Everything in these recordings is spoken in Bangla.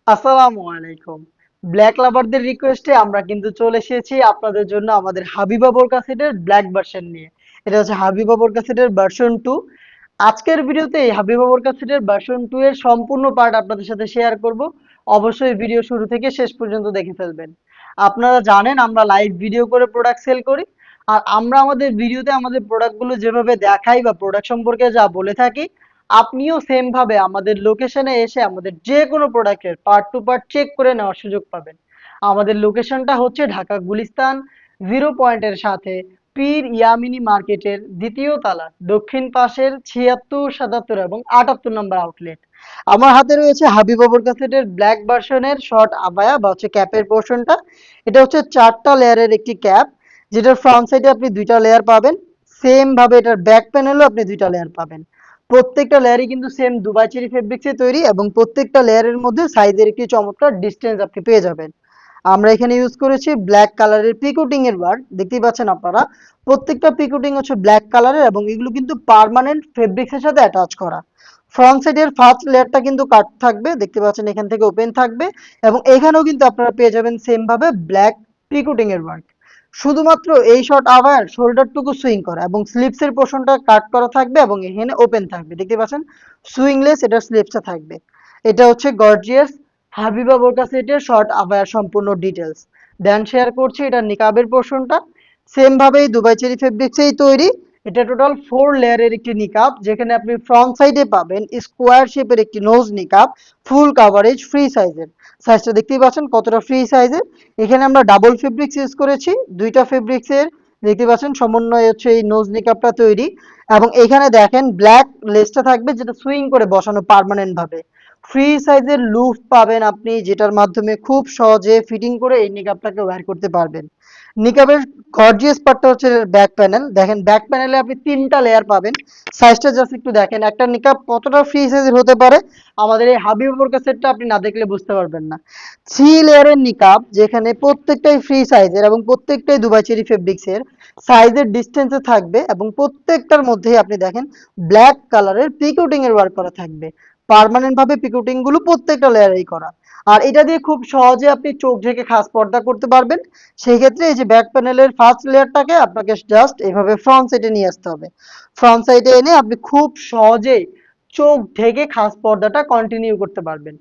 আসসালামু আলাইকুম। ব্ল্যাক লাভারদের রিকোয়েস্টে আমরা কিন্তু চলে এসেছি আপনাদের জন্য আমাদের হাবিবা বোরকা সেটের ব্ল্যাক ভার্সন নিয়ে। এটা হচ্ছে হাবিবা বোরকা সেটের ভার্সন 2। আজকের ভিডিওতে এই হাবিবা বোরকা সেটের ভার্সন 2 এর সম্পূর্ণ পার্ট আপনাদের সাথে শেয়ার করব। অবশ্যই ভিডিও শুরু থেকে শেষ পর্যন্ত দেখে ফেলবেন। আপনারা জানেন আমরা লাইভ ভিডিও করে প্রোডাক্ট সেল করি। আর আমরা আমাদের ভিডিওতে আমাদের প্রোডাক্টগুলো যেভাবে দেখাই বা প্রোডাক্ট সম্পর্কে যা বলে থাকি, আপনিও সেম ভাবে আমাদের লোকেশনে এসে আমাদের যে কোনো প্রোডাক্টের পার্ট টু পার্ট চেক করে নেওয়ার সুযোগ পাবেন। আমাদের লোকেশনটা হচ্ছে ঢাকা গুলিস্তান জিরো পয়েন্টের সাথে পীর ইয়ামিনী মার্কেটের দ্বিতীয় তালা দক্ষিণ পাশের 76, 77 এবং 78 নম্বর আউটলেট। আমার হাতে রয়েছে হাবিবা বোরকা সেটের ব্ল্যাক ভার্সনের শর্ট আবায়া বা হচ্ছে ক্যাপের পোর্শনটা। এটা হচ্ছে 4টা লেয়ারের একটি ক্যাপ, যেটার ফ্রন্ট সাইডে আপনি 2টা লেয়ার পাবেন। সেম ভাবে এটার ব্যাক প্যানেলও আপনি 2টা লেয়ার পাবেন। প্রত্যেকটা লেয়ারই কিন্তু সেম দুবাই চেরি ফেব্রিক্সে তৈরি এবং প্রত্যেকটা লেয়ারের মধ্যে সাইজের একটি চমৎকার ডিস্টেন্স আপনি পেয়ে যাবেন। আমরা এখানে ইউজ করেছি ব্ল্যাক কালারের পিকোটিং এর ওয়ার্ক, দেখতেই পাচ্ছেন আপনারা। প্রত্যেকটা পিকোটিং হচ্ছে ব্ল্যাক কালারের এবং এগুলো কিন্তু পার্মানেন্ট ফেব্রিক্সের সাথে অ্যাটাচ করা। ফ্রন্ট সাইডের ফার্স্ট লেয়ারটা কিন্তু কাট থাকবে, দেখতে পাচ্ছেন এখান থেকে ওপেন থাকবে। এবং এখানেও কিন্তু আপনারা পেয়ে যাবেন সেম ভাবে ব্ল্যাক পিকোটিং এর ওয়ার্ক। শুধুমাত্র এই শর্ট আবার শোল্ডারটুকু সুইং করা এবং স্লিপসের পোর্শনটা কাট করা থাকবে এবং এখানে ওপেন থাকবে, দেখতে পাচ্ছেন সুইংলেস এটা স্লিপসটা থাকবে। এটা হচ্ছে গর্জিয়াস হাবিবা বোরকা সেটের শর্ট আবায়ার সম্পূর্ণ ডিটেলস। দেন শেয়ার করছি এটা নিকাবের পোর্শনটা। সেম ভাবেই দুবাই চেরি ফেব্রিক্সেই তৈরি। এটা টোটাল 4 লেয়ারের একটি নিকাব, যেখানে আপনি ফ্রন্ট সাইডে পাবেন স্কোয়ার শেপের একটি নোজ নিকাব, ফুল কাভারেজ ফ্রি সাইজের। সাইজটা দেখতেই পাচ্ছেন কতটা ফ্রি সাইজের। এখানে আমরা ডাবল ফেব্রিক্স ইউজ করেছি, 2টা ফেব্রিক্সের দেখতে পাচ্ছেন সমন্বয়ে হচ্ছে এই নোজ নিকাবটা তৈরি। এবং এখানে দেখেন ব্ল্যাক লেসটা থাকবে, যেটা সুইং করে বসানো পার্মানেন্ট ভাবে। ফ্রি সাইজের লুফ পাবেন আপনি, যেটার মাধ্যমে খুব সহজে ফিটিং করে এই নিকাবটাকে ওয়্যার করতে পারবেন। নিকাবের গর্জিয়াস পার্টটা হচ্ছে ব্যাক প্যানেল। দেখেন ব্যাক প্যানেলে আপনি 3টা লেয়ার পাবেন। সাইজটা জাস্ট একটু দেখেন একটা নিকাব কতটা ফ্রি সাইজের হতে পারে, আমাদের এই হাবিব বোরকা সেটটা আপনি না দেখলে বুঝতে পারবেন না। 3 লেয়ারের নিকাব, যেখানে প্রত্যেকটাই ফ্রি সাইজের এবং প্রত্যেকটাই দুবাই চেরি ফেব্রিক্সের সাইজের ডিস্টেন্সে থাকবে এবং প্রত্যেকটার মধ্যেই আপনি দেখেন ব্ল্যাক কালারের পিকোটিং এর ওয়ার্ক করা থাকবে। পার্মানেন্ট ভাবে পিকোটিং গুলো প্রত্যেকটা লেয়ারেই করা। আর এটা দিয়ে খুব সহজে আপনি চোখ ঢেকে খাস পর্দা করতে পারবেন। সেই ক্ষেত্রে এই যে ব্যাক প্যানেলের ফার্স্ট লেয়ারটাকে আপনাকে জাস্ট এভাবে ফ্রন্ট সাইডে নিয়ে আসতে হবে। ফ্রন্ট সাইডে এনে আপনি খুব সহজেই চোখ ঢেকে খাস পর্দাটা কন্টিনিউ করতে পারবেন।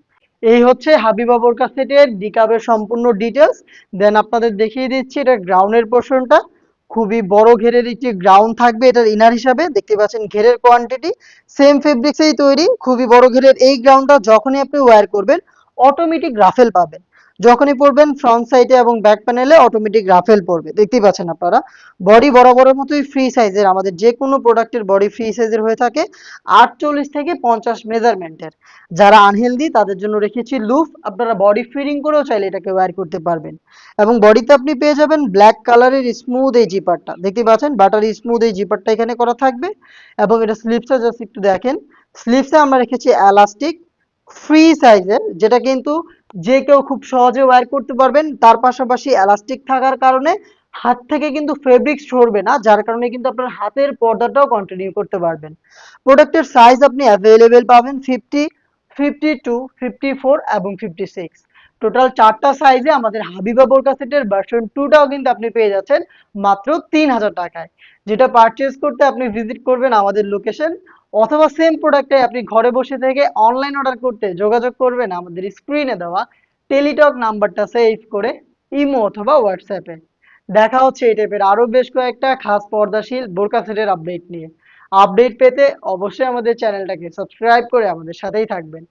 এই হচ্ছে হাবিবা বোরকা সেটের ডিকাবের সম্পূর্ণ ডিটেলস। দেন আপনাদের দেখিয়ে দিচ্ছি এটা গ্রাউন্ডের পোর্শনটা। খুবই বড় ঘেরের একটি গ্রাউন্ড থাকবে এটার ইনার হিসাবে, দেখতে পাচ্ছেন ঘেরের কোয়ান্টিটি সেম ফেব্রিক্সেই তৈরি। খুবই বড় ঘেরের এই গ্রাউন্ডটা যখনই আপনি ওয়্যার করবেন অটোমেটিক রাফেল পাবেন। যখনই পরবেন ফ্রন্ট সাইডে এবং ব্যাক প্যানেলে অটোমেটিক রাফেল পড়বে, দেখতেই পাচ্ছেন আপনারা। বডি বরাবরের মতোই ফ্রি সাইজের, আমাদের যে কোনো প্রোডাক্টের বডি ফ্রি সাইজের হয়ে থাকে 48 থেকে 50 মেজারমেন্টের। যারা আনহেলদি তাদের জন্য রেখেছি লুফ, আপনারা বডি ফিডিং করেও চাইলে এটাকে ওয়্যার করতে পারবেন। এবং বডিতে আপনি পেয়ে যাবেন ব্ল্যাক কালারের স্মুথ এই জিপারটা, দেখতে পাচ্ছেন বাটারি স্মুথ এই জিপারটা এখানে করা থাকবে। এবং এটা স্লিপসটা জাস্ট একটু দেখেন, স্লিপসে আমরা রেখেছি এলাস্টিক ফ্রি সাইজের, যেটা কিন্তু যে কেউ খুব সহজে ওয়্যার করতে পারবেন। তার পাশাপাশি এলাস্টিক থাকার কারণে হাত থেকে কিন্তু ফেব্রিক্স সরবে না, যার কারণে কিন্তু আপনার হাতের পর্দাটাও কন্টিনিউ করতে পারবেন। প্রোডাক্টের সাইজ আপনি অ্যাভেলেবেল পাবেন 50, 52, 54 এবং 56। টোটাল 4টা সাইজে আমাদের হাবিবা বোরকা সেটের ভার্সন 2টাও কিন্তু আপনি পেয়ে যাচ্ছেন মাত্র 3000 টাকায়। যেটা পারচেজ করতে আপনি ভিজিট করবেন আমাদের লোকেশন, অথবা সেম প্রোডাক্টটাই আপনি ঘরে বসে থেকে অনলাইন অর্ডার করতে যোগাযোগ করবেন আমাদের স্ক্রিনে দেওয়া টেলিটক নাম্বারটা সেভ করে ইমো অথবা হোয়াটসঅ্যাপে। দেখা হচ্ছে এই টাইপের আরো বেশ কয়েকটা খাস পর্দাশীল বোরকা সেটের আপডেট নিয়ে। আপডেট পেতে অবশ্যই আমাদের চ্যানেলটাকে সাবস্ক্রাইব করে আমাদের সাথেই থাকবেন।